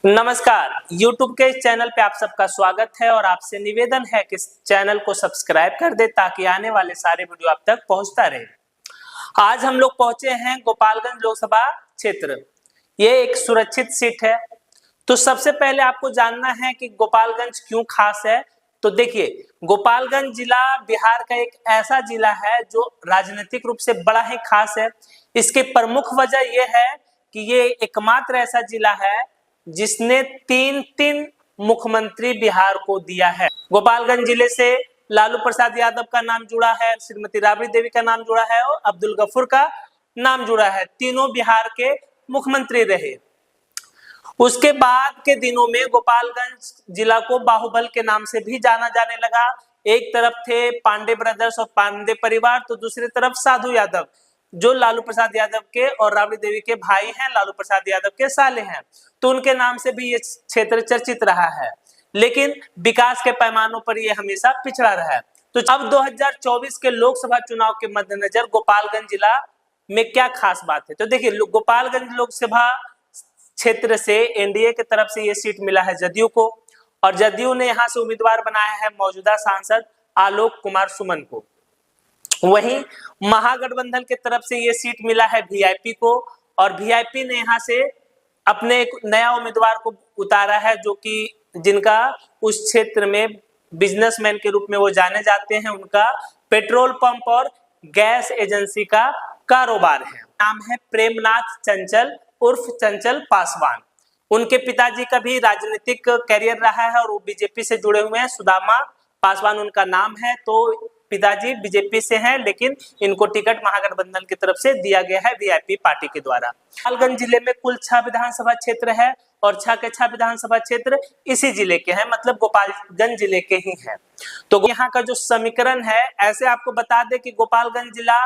नमस्कार। YouTube के इस चैनल पे आप सबका स्वागत है और आपसे निवेदन है कि इस चैनल को सब्सक्राइब कर दे ताकि आने वाले सारे वीडियो आप तक पहुंचता रहे। आज हम लोग पहुंचे हैं गोपालगंज लोकसभा क्षेत्र। ये एक सुरक्षित सीट है। तो सबसे पहले आपको जानना है कि गोपालगंज क्यों खास है। तो देखिए, गोपालगंज जिला बिहार का एक ऐसा जिला है जो राजनीतिक रूप से बड़ा ही खास है। इसकी प्रमुख वजह यह है कि ये एकमात्र ऐसा जिला है जिसने तीन मुख्यमंत्री बिहार को दिया है। गोपालगंज जिले से लालू प्रसाद यादव का नाम जुड़ा है, श्रीमती राबड़ी देवी का नाम जुड़ा है और अब्दुल गफूर का नाम जुड़ा है। तीनों बिहार के मुख्यमंत्री रहे। उसके बाद के दिनों में गोपालगंज जिला को बाहुबल के नाम से भी जाना जाने लगा। एक तरफ थे पांडे ब्रदर्स और पांडे परिवार, तो दूसरी तरफ साधु यादव जो लालू प्रसाद यादव के और राबड़ी देवी के भाई हैं, लालू प्रसाद यादव के साले हैं, तो उनके नाम से भी ये क्षेत्र चर्चित रहा है। लेकिन विकास के पैमानों पर ये हमेशा पिछड़ा रहा है। तो अब 2024 के लोकसभा चुनाव के मद्देनजर गोपालगंज जिला में क्या खास बात है। तो देखिए, गोपालगंज लोकसभा क्षेत्र से एनडीए की तरफ से ये सीट मिला है जदयू को, और जदयू ने यहाँ से उम्मीदवार बनाया है मौजूदा सांसद आलोक कुमार सुमन को। वहीं महागठबंधन की तरफ से ये सीट मिला है वीआईपी को, और वीआईपी ने यहाँ से अपने एक नया उम्मीदवार को उतारा है जो कि जिनका उस क्षेत्र में बिजनेसमैन के रूप में वो जाने जाते हैं। उनका पेट्रोल पंप और गैस एजेंसी का कारोबार है। नाम है प्रेमनाथ चंचल उर्फ चंचल पासवान। उनके पिताजी का भी राजनीतिक कैरियर रहा है और वो बीजेपी से जुड़े हुए हैं। सुदामा पासवान उनका नाम है। तो पिताजी बीजेपी से हैं, लेकिन इनको टिकट महागठबंधन की तरफ से दिया गया है वीआईपी पार्टी के द्वारा। गोपालगंज जिले में कुल 6 विधानसभा क्षेत्र है और 6 के 6 विधानसभा क्षेत्र इसी जिले के हैं, मतलब गोपालगंज जिले के ही हैं। तो यहाँ का जो समीकरण है, ऐसे आपको बता दें कि गोपालगंज जिला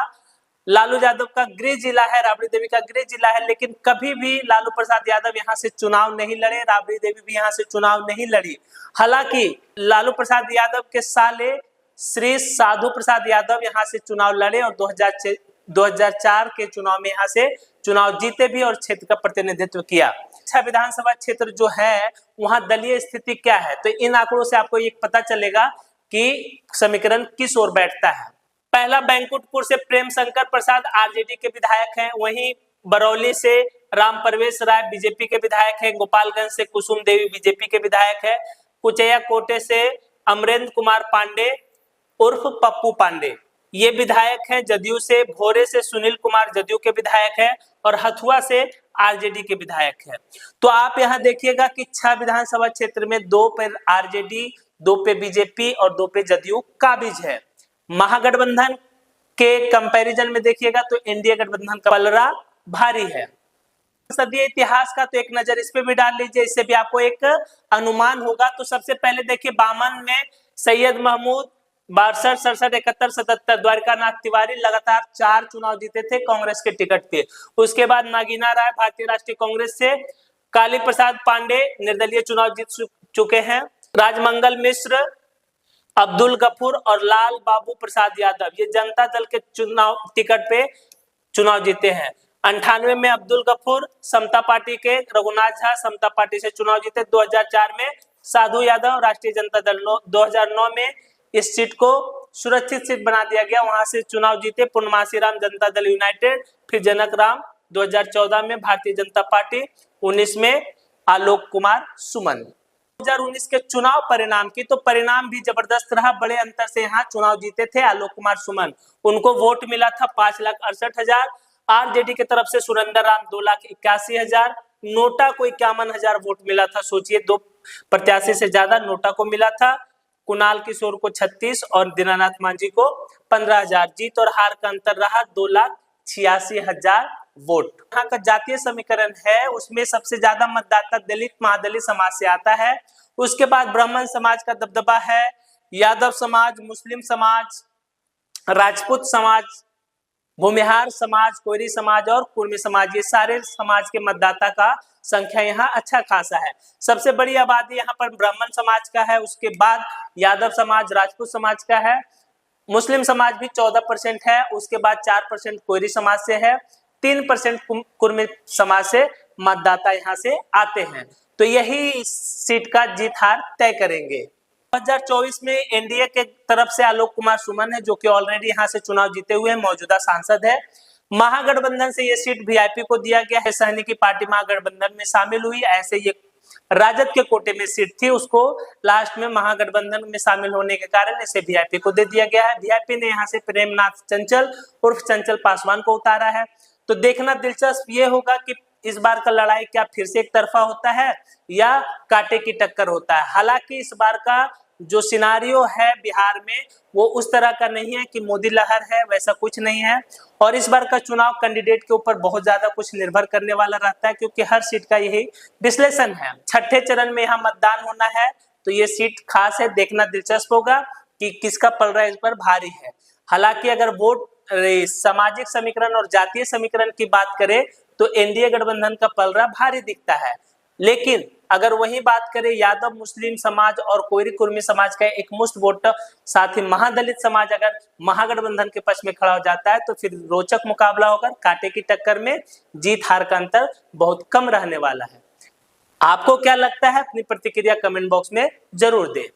लालू यादव का गृह जिला है, राबड़ी देवी का गृह जिला है, लेकिन कभी भी लालू प्रसाद यादव यहाँ से चुनाव नहीं लड़े, राबड़ी देवी भी यहाँ से चुनाव नहीं लड़ी। हालांकि लालू प्रसाद यादव के साले श्री साधु प्रसाद यादव यहाँ से चुनाव लड़े और 2004 के चुनाव में यहाँ से चुनाव जीते भी और क्षेत्र का प्रतिनिधित्व किया। अच्छा, विधानसभा क्षेत्र जो है वहां दलीय स्थिति क्या है, तो इन आंकड़ों से आपको ये पता चलेगा कि समीकरण किस ओर बैठता है। पहला, बैंकुटपुर से प्रेम शंकर प्रसाद आरजेडी के विधायक हैं। वहीं बरौली से राम परवेश राय बीजेपी के विधायक हैं। गोपालगंज से कुसुम देवी बीजेपी के विधायक है। कुचैया कोटे से अमरेंद्र कुमार पांडे उर्फ पप्पू पांडे ये विधायक हैं जदयू से। भोरे से सुनील कुमार जदयू के विधायक हैं और हथुआ से आरजेडी के विधायक हैं। तो आप यहाँ देखिएगा कि 6 विधानसभा क्षेत्र में 2 पे आरजेडी, 2 पे बीजेपी और 2 पे जदयू काबिज है। महागठबंधन के कंपैरिजन में देखिएगा तो एनडीए गठबंधन का पलड़ा भारी है। संसदीय इतिहास का तो एक नजर इस पे भी डाल लीजिए, इससे भी आपको एक अनुमान होगा। तो सबसे पहले देखिए, 52 में सैयद महमूद, 62, 67, 71, 77 द्वारिकानाथ तिवारी लगातार 4 चुनाव जीते थे कांग्रेस के टिकट पे। उसके बाद नागीना राय भारतीय राष्ट्रीय कांग्रेस से, काली प्रसाद पांडे निर्दलीय चुनाव जीत चुके हैं। राजमंगल मिश्र, अब्दुल गफूर और लाल बाबू प्रसाद यादव ये जनता दल के चुनाव टिकट पे चुनाव जीते हैं। 98 में अब्दुल गफूर समता पार्टी के, रघुनाथ झा समता पार्टी से चुनाव जीते। 2004 में साधु यादव राष्ट्रीय जनता दल। 2009 में इस सीट को सुरक्षित सीट बना दिया गया, वहां से चुनाव जीते पूर्णमासी राम जनता दल यूनाइटेड, फिर जनक राम। 2014 में भारतीय जनता पार्टी। 19 में आलोक कुमार सुमन। 2019 के चुनाव परिणाम की तो परिणाम भी जबरदस्त रहा। बड़े अंतर से यहाँ चुनाव जीते थे आलोक कुमार सुमन। उनको वोट मिला था 5,68,000। आरजेडी की तरफ से सुरेंद्र राम 2,81,000। नोटा को 51,000 वोट मिला था। सोचिए, 2 प्रत्याशी से ज्यादा नोटा को मिला था। कुणाल किशोर को 36 और दीनानाथ मांझी को 15,000। जीत और हार का अंतर रहा 2,86,000 वोट। यहाँ का जातीय समीकरण है, उसमें सबसे ज्यादा मतदाता दलित महादलित समाज से आता है। उसके बाद ब्राह्मण समाज का दबदबा है, यादव समाज, मुस्लिम समाज, राजपूत समाज, भूमिहार समाज, कोयरी समाज और कुर्मी समाज, ये सारे समाज के मतदाता का संख्या यहाँ अच्छा खासा है। सबसे बड़ी आबादी यहाँ पर ब्राह्मण समाज का है। उसके बाद यादव समाज, राजपूत समाज का है। मुस्लिम समाज भी 14% है। उसके बाद 4% कोयरी समाज से है। 3% कुर्मी समाज से मतदाता यहाँ से आते हैं। तो यही सीट का जीत हार तय करेंगे। 2024 में एनडीए के तरफ से आलोक कुमार सुमन है, जो कि ऑलरेडी यहाँ से चुनाव जीते हुए हैं, मौजूदा सांसद है। महागठबंधन से ये सीट वीआईपी को दिया गया है। सहनी की पार्टी महागठबंधन में शामिल हुई, ऐसे ये राजद के कोटे में सीट थी, उसको लास्ट में महागठबंधन में शामिल होने के कारण इसे वीआईपी को दे दिया गया है। वीआईपी ने यहाँ से प्रेमनाथ चंचल उर्फ चंचल पासवान को उतारा है। तो देखना दिलचस्प ये होगा कि इस बार का लड़ाई क्या फिर से एक तरफा होता है या कांटे की टक्कर होता है। हालांकि इस बार का जो सिनारियो है बिहार में वो उस तरह का नहीं है कि मोदी लहर है, वैसा कुछ नहीं है। और इस बार का चुनाव कैंडिडेट के ऊपर बहुत ज्यादा कुछ निर्भर करने वाला रहता है, क्योंकि हर सीट का यही विश्लेषण है। छठे चरण में यहाँ मतदान होना है, तो ये सीट खास है, देखना दिलचस्प होगा कि किसका पलड़ा इस पर भारी है। हालांकि अगर वोट सामाजिक समीकरण और जातीय समीकरण की बात करें तो एनडीए गठबंधन का पलड़ा भारी दिखता है। लेकिन अगर वही बात करें यादव मुस्लिम समाज और कोयरी कुर्मी समाज का एक मुश्त वोट, साथ ही महादलित समाज अगर महागठबंधन के पक्ष में खड़ा हो जाता है तो फिर रोचक मुकाबला होकर कांटे की टक्कर में जीत हार का अंतर बहुत कम रहने वाला है। आपको क्या लगता है, अपनी प्रतिक्रिया कमेंट बॉक्स में जरूर दें।